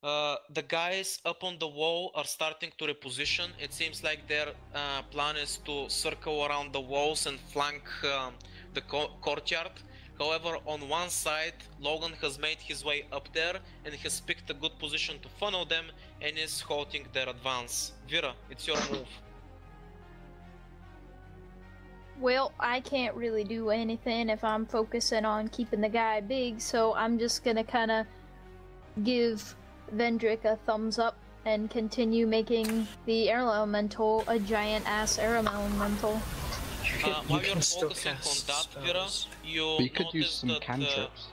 The guys up on the wall are starting to reposition. It seems like their plan is to circle around the walls and flank the courtyard. However, on one side, Logan has made his way up there and has picked a good position to funnel them and is halting their advance. Vira, it's your move. Well, I can't really do anything if I'm focusing on keeping the guy big, so I'm just gonna kinda give Vendrik a thumbs up and continue making the air elemental a giant ass air elemental. While you're focusing on that, Vira, you could use some cantrips.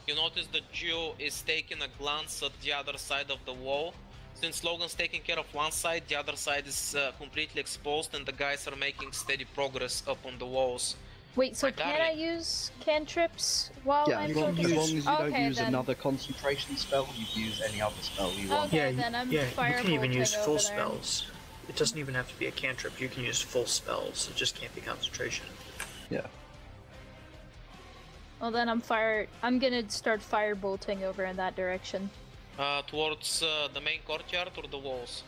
You notice that Gio is taking a glance at the other side of the wall. Since Logan's taking care of one side, the other side is completely exposed and the guys are making steady progress up on the walls. Wait, so can I use cantrips while I'm as long as you don't use then. another concentration spell, you can use any other spell you want. Okay, then I'm you can even use firebolting full over there. spells. It doesn't even have to be a cantrip, you can use full spells, it just can't be concentration. Yeah. Well then I'm gonna start firebolting over in that direction. Towards the main courtyard or the walls?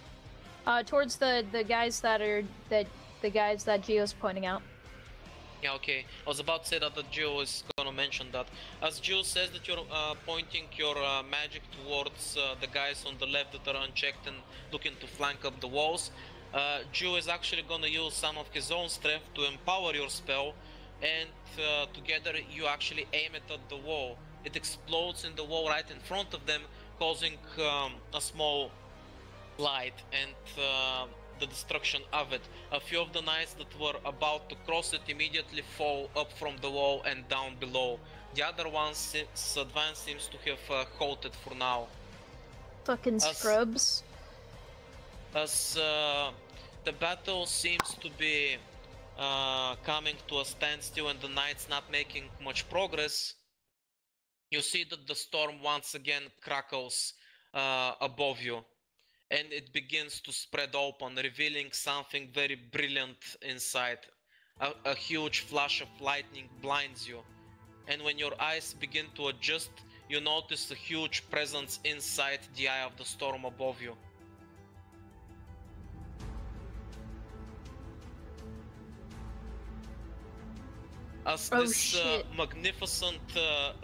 Towards the guys that Gio's pointing out. Yeah, okay. I was about to say that Gio is gonna mention that. As Gio says that you're pointing your magic towards the guys on the left that are unchecked and looking to flank up the walls, Gio is actually gonna use some of his own strength to empower your spell, and together you actually aim it at the wall. It explodes in the wall right in front of them, causing a small light and the destruction of it. A few of the knights that were about to cross it immediately fall up from the wall and down below. The other one's advance seems to have halted for now. Fucking scrubs. As the battle seems to be coming to a standstill and the knights not making much progress, you see that the storm once again crackles above you. And it begins to spread open, revealing something very brilliant inside. A huge flash of lightning blinds you. And when your eyes begin to adjust, you notice a huge presence inside the eye of the storm above you. As this magnificent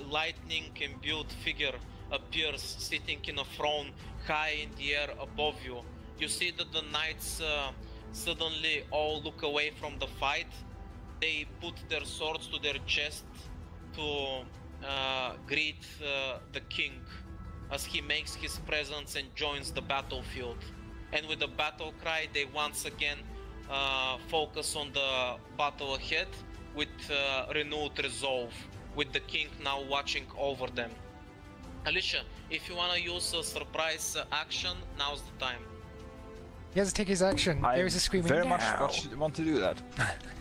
lightning-imbued figure appears sitting in a throne high in the air above you, you see that the knights suddenly all look away from the fight. They put their swords to their chest to greet the king as he makes his presence and joins the battlefield. And with a battle cry, they once again focus on the battle ahead with renewed resolve, with the king now watching over them. Alyssia, if you want to use a surprise action, now's the time. He has to take his action. There's a screaming very now. much want to do that.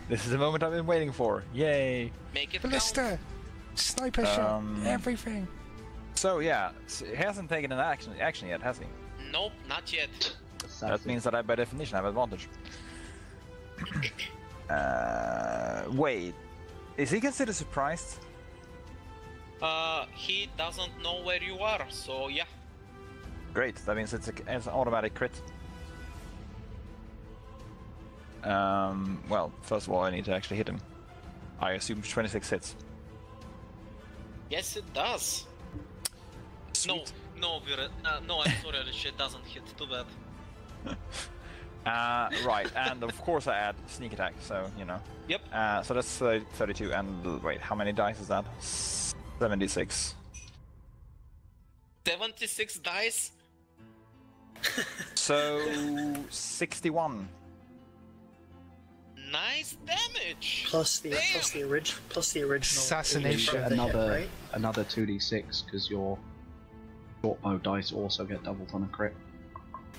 This is the moment I've been waiting for. Yay! Make it Ballista! Sniper shot! Everything! So yeah, he hasn't taken an action yet, has he? Nope, not yet. That means that I by definition have advantage. Wait, is he considered surprised? He doesn't know where you are, so yeah. Great, that means it's an automatic crit. Well, first of all I need to actually hit him. I assume 26 hits. Yes, it does. Sweet. No, Vira, no, I'm sorry, Alyssia, it doesn't hit, too bad. Right, and of course I add sneak attack, so, you know. Yep. So that's 32, and wait, how many dice is that? 76. 76 dice? So 61. Nice damage! Plus the original assassination. Another 2d6 because your shortbow dice also get doubled on a crit.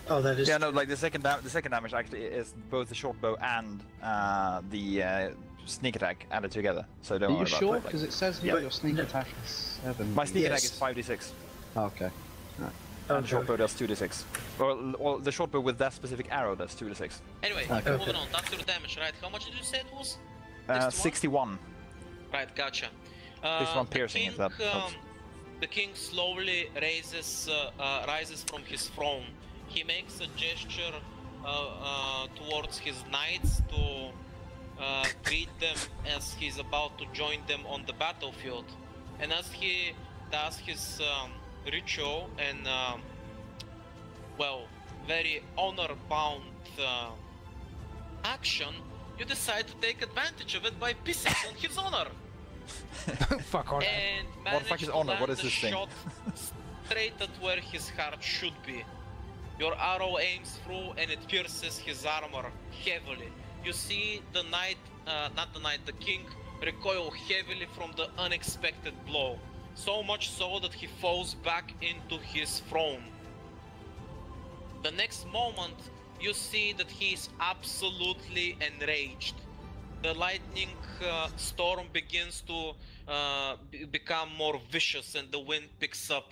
Oh, that is. Yeah, no, like the second damage actually is both the short bow and the sneak attack added together. So don't worry about that. Are you sure? Because it says here your sneak attack is 7. My sneak attack is 5d6. Oh, okay. Right. And the short bow does 2d6. Well, the short bow with that specific arrow does 2d6. Anyway, moving on. That's your damage, right? How much did you say it was? 61. Right, gotcha. 61 piercing, if that helps. The king slowly rises from his throne. He makes a gesture towards his knights to greet them as he's about to join them on the battlefield. And as he does his ritual and well, very honor-bound action, you decide to take advantage of it by pissing on his honor. Fuck on. And What the fuck is honor? What is this thing? shot straight at where his heart should be. Your arrow aims through and it pierces his armor heavily. You see the knight, the king, recoil heavily from the unexpected blow. So much so that he falls back into his throne. The next moment, you see that he is absolutely enraged. The lightning storm begins to become more vicious and the wind picks up.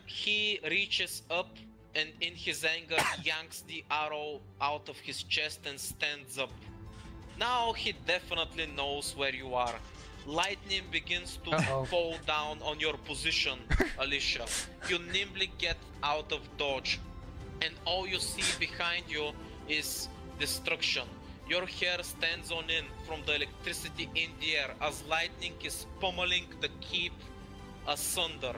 He reaches up and in his anger yanks the arrow out of his chest and stands up. Now he definitely knows where you are. Lightning begins to fall down on your position, Alyssia. You nimbly get out of dodge, and all you see behind you is destruction. Your hair stands on end from the electricity in the air as lightning is pummeling the keep asunder.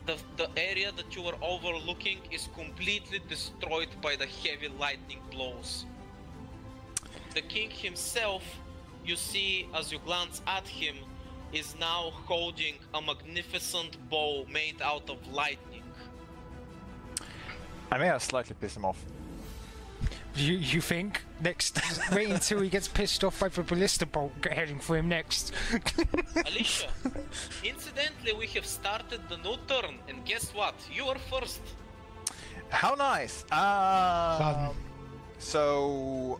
The area that you were overlooking is completely destroyed by the heavy lightning blows. The king himself, you see as you glance at him, is now holding a magnificent bow made out of lightning. I may have slightly pissed him off. You think? Next, wait until he gets pissed off by the ballista bolt heading for him next. Alyssia, incidentally, we have started the new turn, and guess what? You are first. How nice! So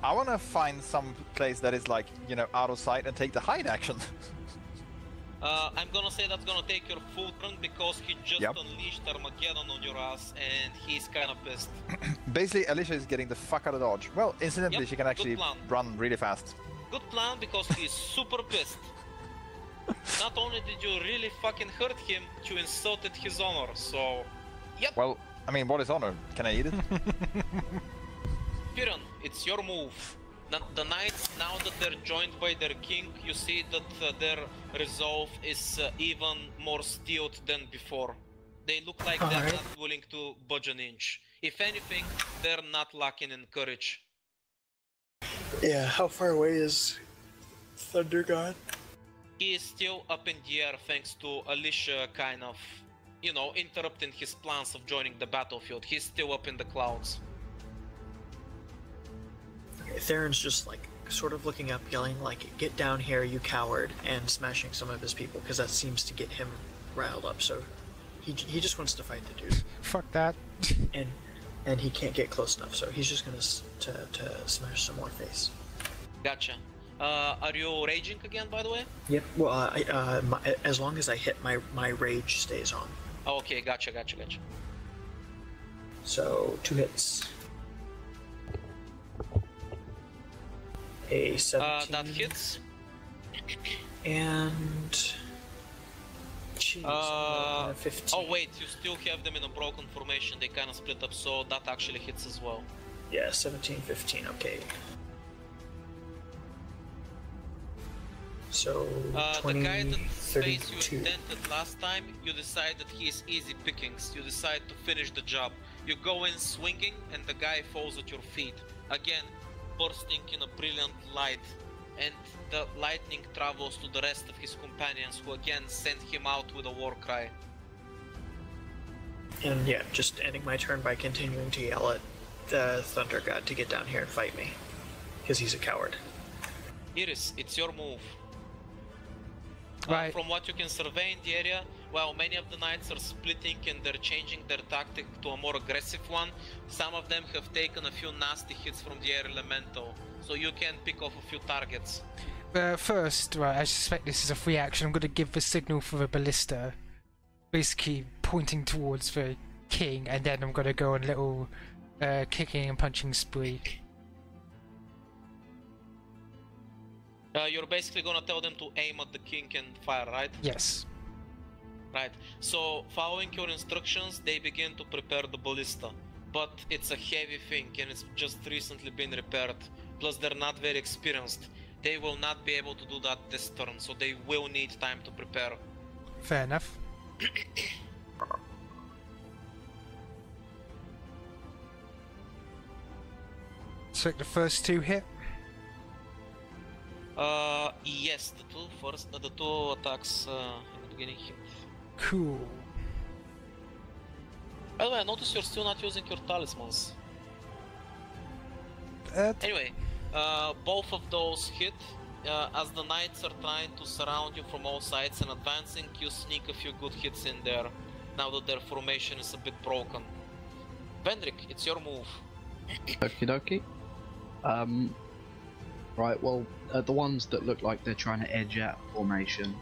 I want to find some place that is like, you know, out of sight and take the hide action. I'm gonna say that's gonna take your full turn because he just unleashed Armageddon on your ass and he's kinda pissed. Basically, Alyssia is getting the fuck out of dodge. Well, incidentally, she can actually run really fast. Good plan because he's super pissed. Not only did you really fucking hurt him, but you insulted his honor, so... Yep. Well, I mean, what is honor? Can I eat it? Theron, it's your move. The knights, now that they're joined by their king, you see that their resolve is even more steeled than before. They look like they're not willing to budge an inch. If anything, they're not lacking in courage. Yeah, how far away is Thunder God? He is still up in the air thanks to Alyssia kind of, you know, interrupting his plans of joining the battlefield. He's still up in the clouds. Theron's just like sort of looking up, yelling like, "Get down here, you coward," and smashing some of his people because that seems to get him riled up. So he just wants to fight the dude. Fuck that. And he can't get close enough, so he's just gonna to smash some more face. Gotcha. Are you raging again, by the way? Yep. Well, as long as I hit, my rage stays on. Oh, okay, gotcha. So 2 hits. A 17. That hits. And... Jeez, 15. Oh wait, you still have them in a broken formation, they kind of split up, so that actually hits as well. Yeah, 17, 15, okay. So, 20, the guy that's 32. face you indented last time, you decide that he is easy pickings. You decide to finish the job. You go in swinging and the guy falls at your feet. Again, bursting in a brilliant light. And the lightning travels to the rest of his companions, who again send him out with a war cry. And yeah, just ending my turn by continuing to yell at the Thunder God to get down here and fight me. Because he's a coward. Iris, it's your move. Right. From what you can survey in the area, while many of the knights are splitting and they're changing their tactic to a more aggressive one, some of them have taken a few nasty hits from the air elemental, so you can pick off a few targets. First, right, I suspect this is a free action. I'm going to give the signal for the ballista, basically pointing towards the king, and then I'm going to go on a little kicking and punching spree. You're basically gonna tell them to aim at the king and fire, right? Yes. Right. So, following your instructions, they begin to prepare the ballista. But it's a heavy thing and it's just recently been repaired. Plus, they're not very experienced. They will not be able to do that this turn, so they will need time to prepare. Fair enough. So the first two hit? Yes, the two attacks in the beginning hit. Cool. By the way, I notice you're still not using your talismans. Anyway, both of those hit. As the knights are trying to surround you from all sides and advancing, you sneak a few good hits in there, now that their formation is a bit broken. Vendrik, it's your move. Okie dokie. Right, well, the ones that look like they're trying to edge out formation,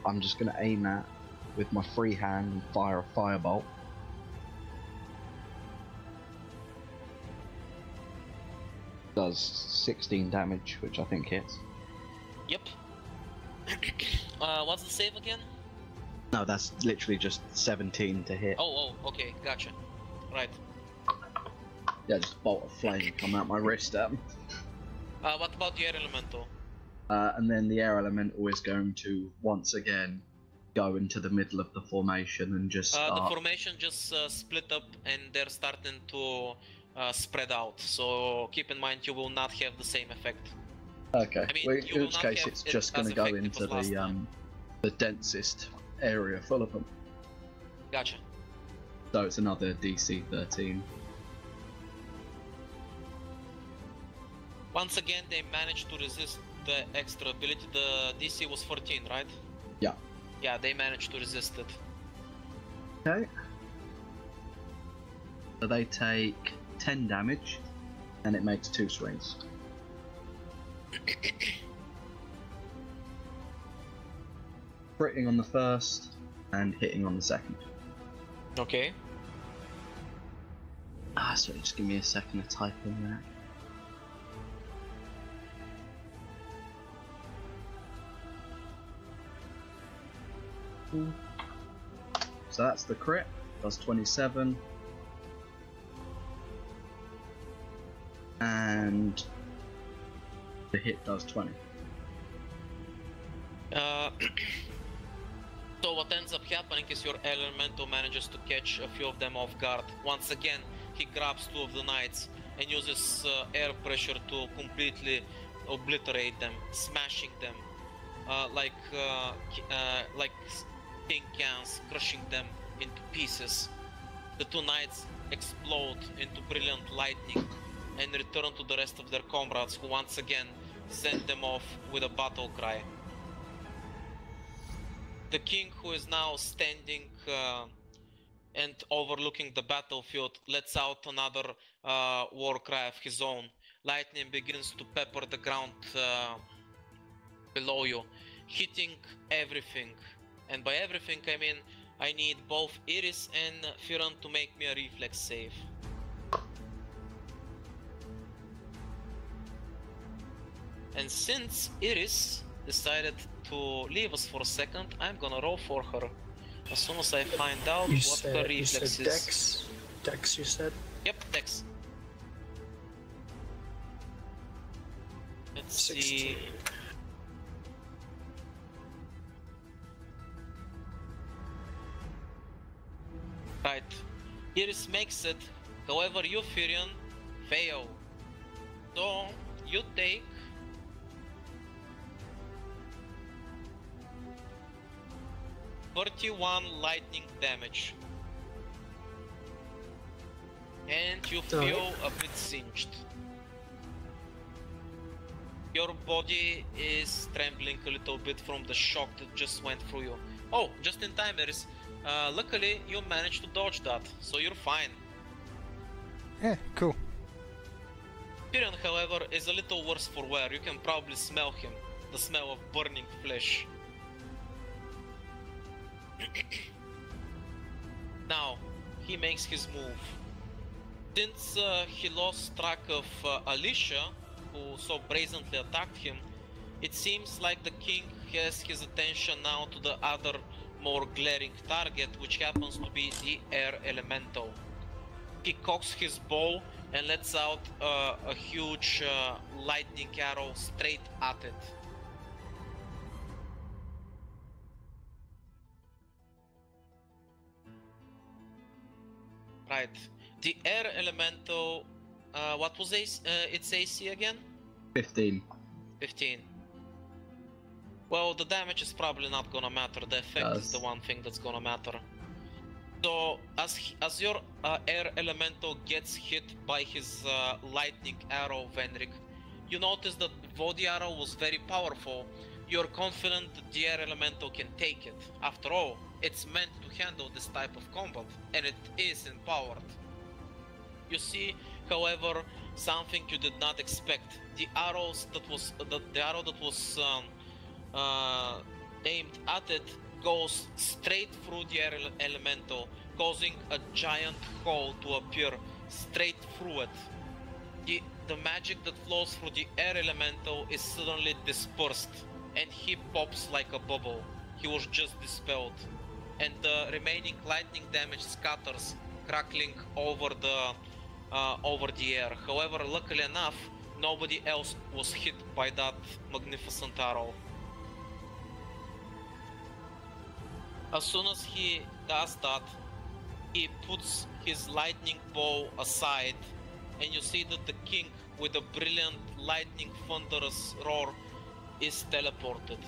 I'm just going to aim at with my free hand and fire a firebolt. Does 16 damage, which I think hits. Yep. What's the save again? No, that's literally just 17 to hit. Oh, okay, gotcha. Right. Yeah, just a bolt of flame come out my wrist. What about the air elemental? And then the air elemental is going to once again go into the middle of the formation and just start. The formation just split up and they're starting to spread out. So keep in mind you will not have the same effect. Okay. I mean, well, in which case it's just going to go into the densest area full of them. Gotcha. So it's another DC 13. Once again, they managed to resist the extra ability. The DC was 14, right? Yeah. Yeah, they managed to resist it. Okay. So they take 10 damage, and it makes 2 swings. Critting on the first, and hitting on the second. Okay. Sorry, just give me a second to type in that. So that's the crit, does 27. And the hit does 20. So what ends up happening is your elemental manages to catch a few of them off guard. Once again, he grabs 2 of the knights and uses air pressure to completely obliterate them, smashing them like tin cans, crushing them into pieces. The 2 knights explode into brilliant lightning and return to the rest of their comrades, who once again send them off with a battle cry. The king, who is now standing and overlooking the battlefield, lets out another war cry of his own. Lightning begins to pepper the ground below you, hitting everything. And by everything I mean I need both Iris and Theron to make me a reflex save. And since Iris decided to leave us for a second, I'm gonna roll for her as soon as I find out what her reflex is. Dex, you said? Yep, Dex. Let's 16. see. Right. Iris makes it. However, you, Theron, fail. So, you take 31 lightning damage. And you feel a bit singed. Your body is trembling a little bit from the shock that just went through you. Oh, just in time, Iris. Luckily, you managed to dodge that, so you're fine. Yeah, cool. Theron, however, is a little worse for wear. You can probably smell him. The smell of burning flesh. Now, he makes his move. Since he lost track of Alyssia, who so brazenly attacked him, it seems like the king has his attention now to the other more glaring target, which happens to be the air elemental. He cocks his bow and lets out a huge lightning arrow straight at it. Right. The air elemental, what was its AC again? 15. 15. Well, the damage is probably not gonna matter. The effect is the one thing that's gonna matter. So, as your air elemental gets hit by his lightning arrow, Vendrik, you notice that though the arrow was very powerful, you're confident that the air elemental can take it. After all, it's meant to handle this type of combat, and it is empowered. You see, however, something you did not expect. The arrow that was aimed at it goes straight through the air elemental, causing a giant hole to appear straight through it. The magic that flows through the air elemental is suddenly dispersed, and he pops like a bubble. He was just dispelled, and the remaining lightning damage scatters, crackling over the air. However, luckily enough, nobody else was hit by that magnificent arrow. As soon as he does that, he puts his lightning bow aside, and you see that the king, with a brilliant lightning thunderous roar, is teleported.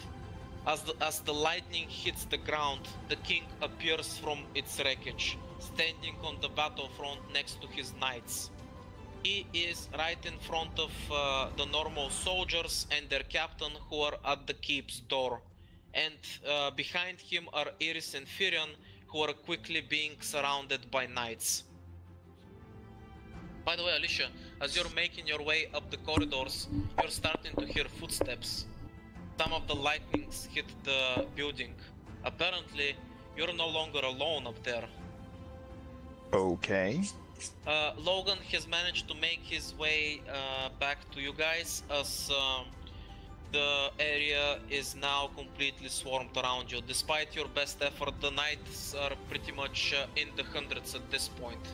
As the lightning hits the ground, the king appears from its wreckage, standing on the battlefront next to his knights. He is right in front of the normal soldiers and their captain, who are at the keep's door. And behind him are Iris and Theron, who are quickly being surrounded by knights. By the way, Alyssia, as you're making your way up the corridors, you're starting to hear footsteps. Some of the lightnings hit the building. Apparently, you're no longer alone up there. Okay. Logan has managed to make his way back to you guys, as the area is now completely swarmed around you. Despite your best effort, the knights are pretty much in the hundreds at this point.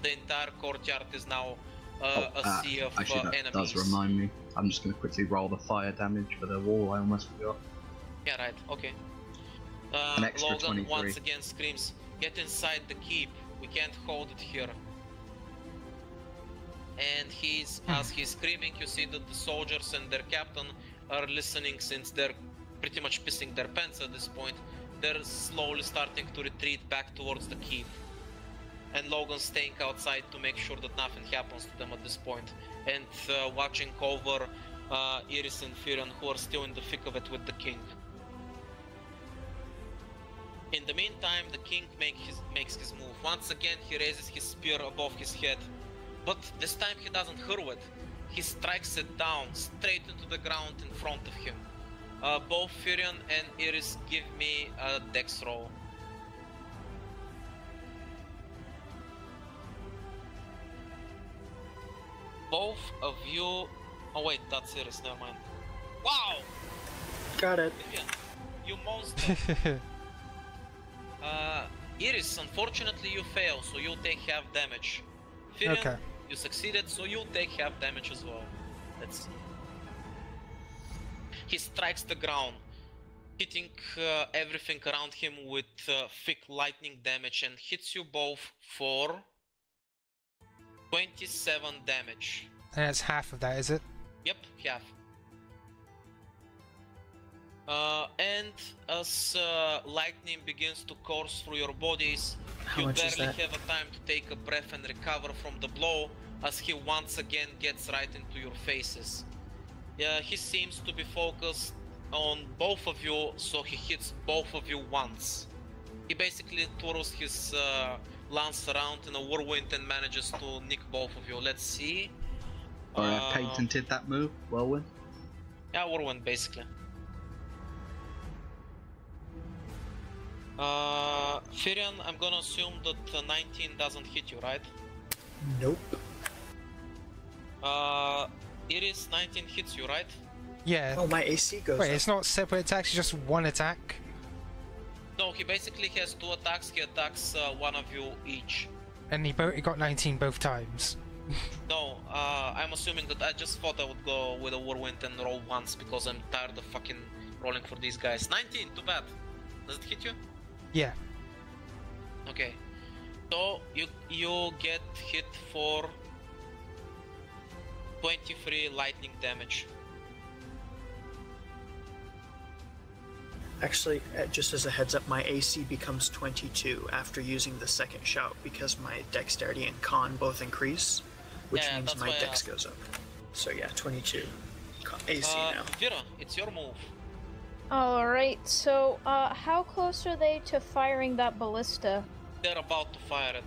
The entire courtyard is now a sea of enemies. That does remind me. I'm just going to quickly roll the fire damage for the wall. I almost forgot. Yeah, right. Okay. An extra Logan 23. once again screams, "Get inside the keep. We can't hold it here." And as he's screaming, you see that the soldiers and their captain are listening, since they're pretty much pissing their pants at this point. They're slowly starting to retreat back towards the keep. And Logan's staying outside to make sure that nothing happens to them at this point, and watching over Iris and Theron, who are still in the thick of it with the king. In the meantime, the king makes his move. Once again, he raises his spear above his head, but this time he doesn't hurl it. He strikes it down straight into the ground in front of him. Both Theron and Iris, give me a dex roll. Both of you... Oh wait, that's Iris, never mind. Wow! Got it. Vivian, you monster. Iris, unfortunately you fail, so you take half damage. Vivian, Okay. you succeeded, so you take half damage as well. Let's see. He strikes the ground, hitting everything around him with thick lightning damage, and hits you both for 27 damage. And that's half of that, is it? Yep, half. And as lightning begins to course through your bodies, How you much is barely that? have a time to take a breath and recover from the blow, as he once again gets right into your faces. He seems to be focused on both of you, so he hits both of you once. He basically twirls his lance around in a whirlwind and manages to nick both of you. Let's see. I patented that move, whirlwind. Yeah, whirlwind basically. Theron, I'm gonna assume that 19 doesn't hit you, right? Nope. Iris, 19 hits you, right? Yeah. Oh, my AC goes Wait, up. it's not separate attacks, it's just one attack? No, No, he basically has 2 attacks. He attacks one of you each. And he got 19 both times. No, I'm assuming that I just thought I would go with a whirlwind and roll once because I'm tired of fucking rolling for these guys. 19, too bad. Does it hit you? Yeah. Okay. So you get hit for 23 lightning damage. Actually, just as a heads up, my AC becomes 22 after using the second shout because my dexterity and con both increase, which means my dex goes up. So yeah, 22 AC now. Vira, it's your move. Alright, so how close are they to firing that ballista? They're about to fire it.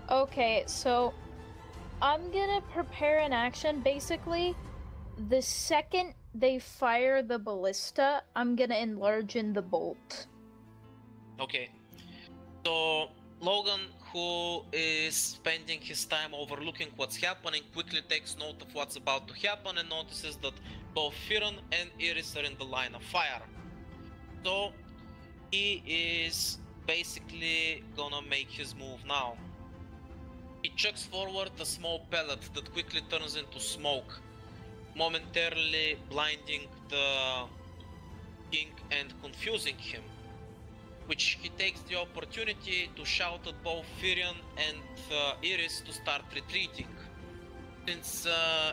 Okay, so I'm gonna prepare an action. Basically, the second they fire the ballista, I'm gonna enlarge in the bolt. Okay. So Logan, who is spending his time overlooking what's happening, quickly takes note of what's about to happen and notices that both Theron and Iris are in the line of fire. So he is basically gonna make his move now. He chucks forward a small pellet that quickly turns into smoke, momentarily blinding the king and confusing him, which he takes the opportunity to shout at both Theron and Iris to start retreating. Since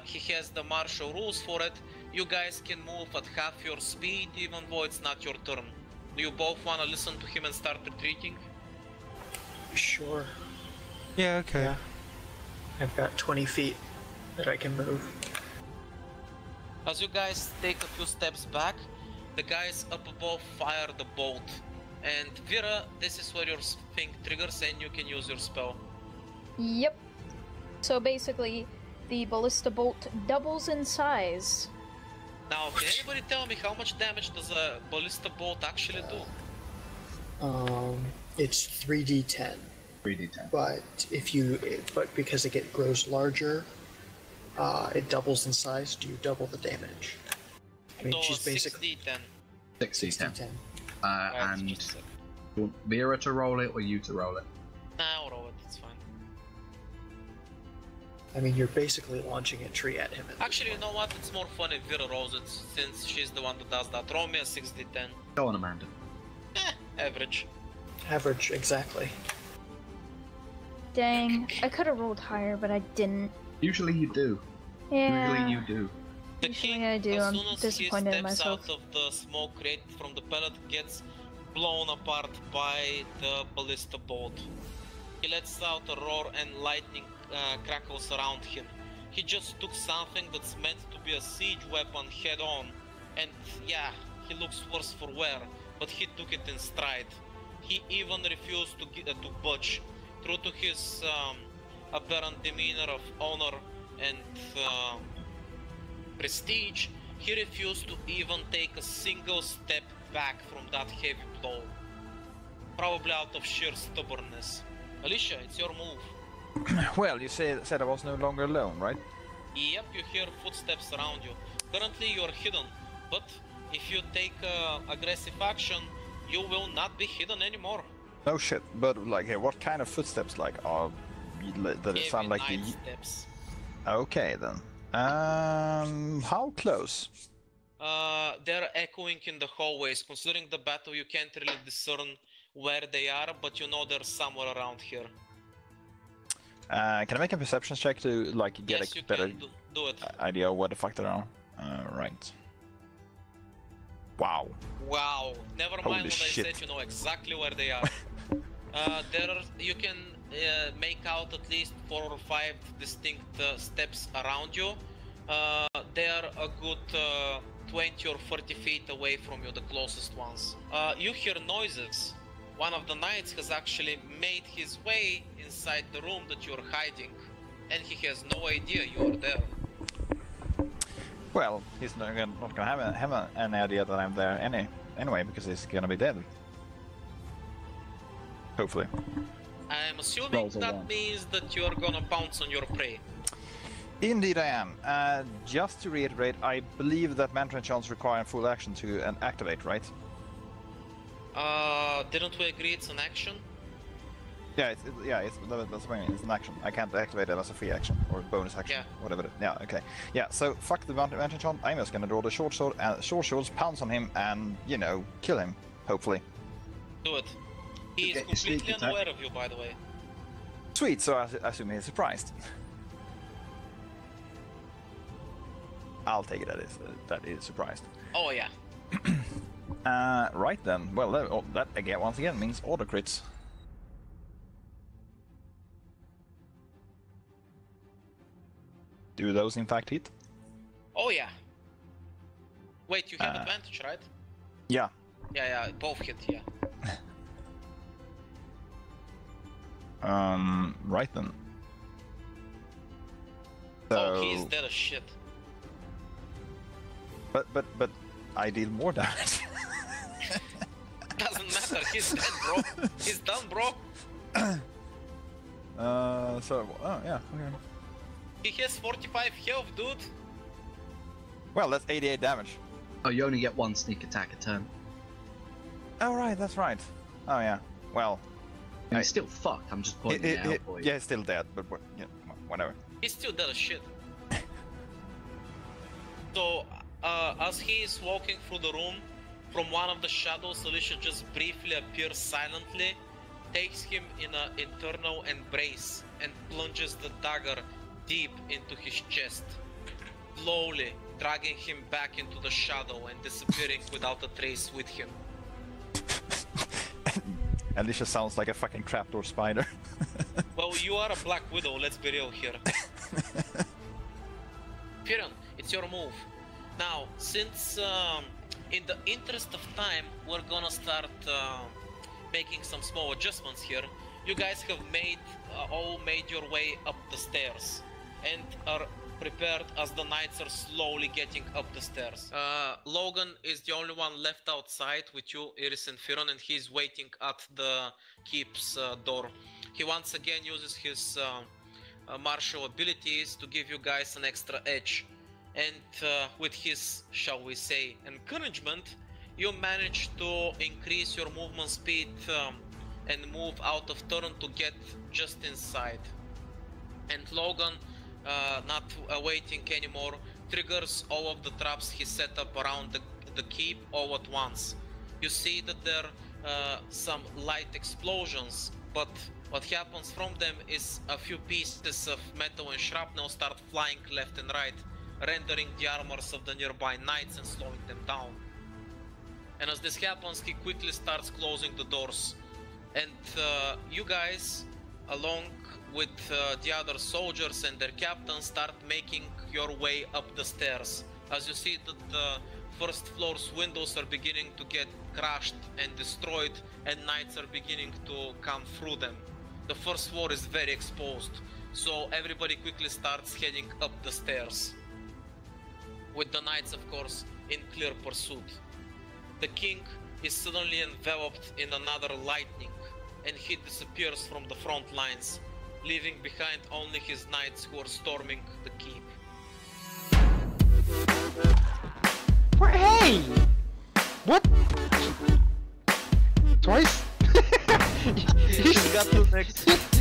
he has the martial rules for it, you guys can move at half your speed even though it's not your turn. Do you both want to listen to him and start retreating? Sure. Yeah, okay. Yeah. I've got 20 feet that I can move. As you guys take a few steps back, the guys up above fire the bolt. And Vira, this is where your thing triggers and you can use your spell. Yep. So basically, the ballista bolt doubles in size. Now, can anybody tell me how much damage does a ballista bolt actually do? It's 3d10. 3d10. But because it grows larger, it doubles in size. Do you double the damage? I mean, So she's basically 6d10. 6d10. 10. And you want Vira to roll it or you to roll it? Nah, I'll roll it, it's fine. I mean, you're basically launching a tree at him. Actually, you know what? It's more fun if Vira rolls it, since she's the one that does that. Roll me a 6d10. Go on, Amanda. Average. Average, exactly. Dang, I could have rolled higher, but I didn't. Usually you do. Yeah. Usually you do. The Usually king, I do. as I'm soon as disappointed he in steps myself. out of the smoke created from the pellet, gets blown apart by the ballista bolt. He lets out a roar and lightning crackles around him. He just took something that's meant to be a siege weapon head on, and yeah, he looks worse for wear, but he took it in stride. He even refused to budge. True to his apparent demeanor of honor and prestige, he refused to even take a single step back from that heavy blow. Probably out of sheer stubbornness. Alyssia, it's your move. Well, you said I was no longer alone, right? Yep, you hear footsteps around you. Currently you are hidden, but if you take aggressive action, you will not be hidden anymore. No shit, but like, hey, what kind of footsteps? Like, that it sound like the... steps. Okay then. How close? They're echoing in the hallways. Considering the battle, you can't really discern where they are, but you know they're somewhere around here. Can I make a perception check to like get Yes, a you better can do it. idea of what the fuck they're on? Right. Wow. Wow. Never mind Holy what shit. I said, you know exactly where they are. You can make out at least 4 or 5 distinct steps around you. They are a good 20 or 40 feet away from you, the closest ones. You hear noises. One of the knights has actually made his way inside the room that you're hiding, and he has no idea you're there. Well, he's not gonna have any idea that I'm there anyway, because he's gonna be dead. Hopefully. I'm assuming Rolls a that one. means that you're gonna pounce on your prey. Indeed I am. Just to reiterate, I believe that mantra enchants require full action to activate, right? Didn't we agree it's an action? Yeah, that's what I mean. It's an action. I can't activate it as a free action or a bonus action, Yeah. whatever. Yeah, okay. Yeah, so fuck the advantage on. I'm just gonna draw the short sword, and short swords pounce on him, and you know, kill him. Hopefully. Do it. He is Get your sneak completely attack. unaware of you, by the way. Sweet. So I assume he's surprised. I'll take it that is surprised. Oh yeah. Right then. Well, that again, once again means auto crits. Do those in fact hit? Oh yeah. Wait, you have Uh, advantage, right? Yeah. Yeah, both hit, yeah. Right then. Oh, he's dead as shit. But I deal more damage. Doesn't matter, he's dead, bro. He's done, bro. Yeah, okay. He has 45 health, dude. Well, that's 88 damage. Oh, you only get one sneak attack a turn. Oh right, that's right. Oh yeah. Well, And he's still fucked. I'm just pointing it out for you. yeah, he's still dead, but yeah, whatever. He's still dead as shit. So, as he is walking through the room, from one of the shadows, Alyssia just briefly appears silently, takes him in an internal embrace, and plunges the dagger deep into his chest, slowly dragging him back into the shadow and disappearing without a trace with him. Alyssia sounds like a fucking trapdoor spider. Well, you are a Black Widow, let's be real here. Theron, it's your move. Now, since in the interest of time, we're gonna start making some small adjustments here. You guys have all made your way up the stairs and are prepared as the knights are slowly getting up the stairs. Logan is the only one left outside with you, Iris and Theron, and he's waiting at the keep's door. He once again uses his martial abilities to give you guys an extra edge. And with his, shall we say, encouragement, you manage to increase your movement speed and move out of turn to get just inside. And Logan, not waiting anymore, triggers all of the traps he set up around the keep all at once. You see that there are some light explosions, but what happens from them is a few pieces of metal and shrapnel start flying left and right, rendering the armors of the nearby knights and slowing them down. And as this happens, he quickly starts closing the doors. And you guys, along with the other soldiers and their captains, start making your way up the stairs. As you see that the first floor's windows are beginning to get crushed and destroyed, and knights are beginning to come through them. The first floor is very exposed, so everybody quickly starts heading up the stairs, with the knights, of course, in clear pursuit. The king is suddenly enveloped in another lightning, and he disappears from the front lines, leaving behind only his knights who are storming the keep. Hey! What? Twice? You got the next.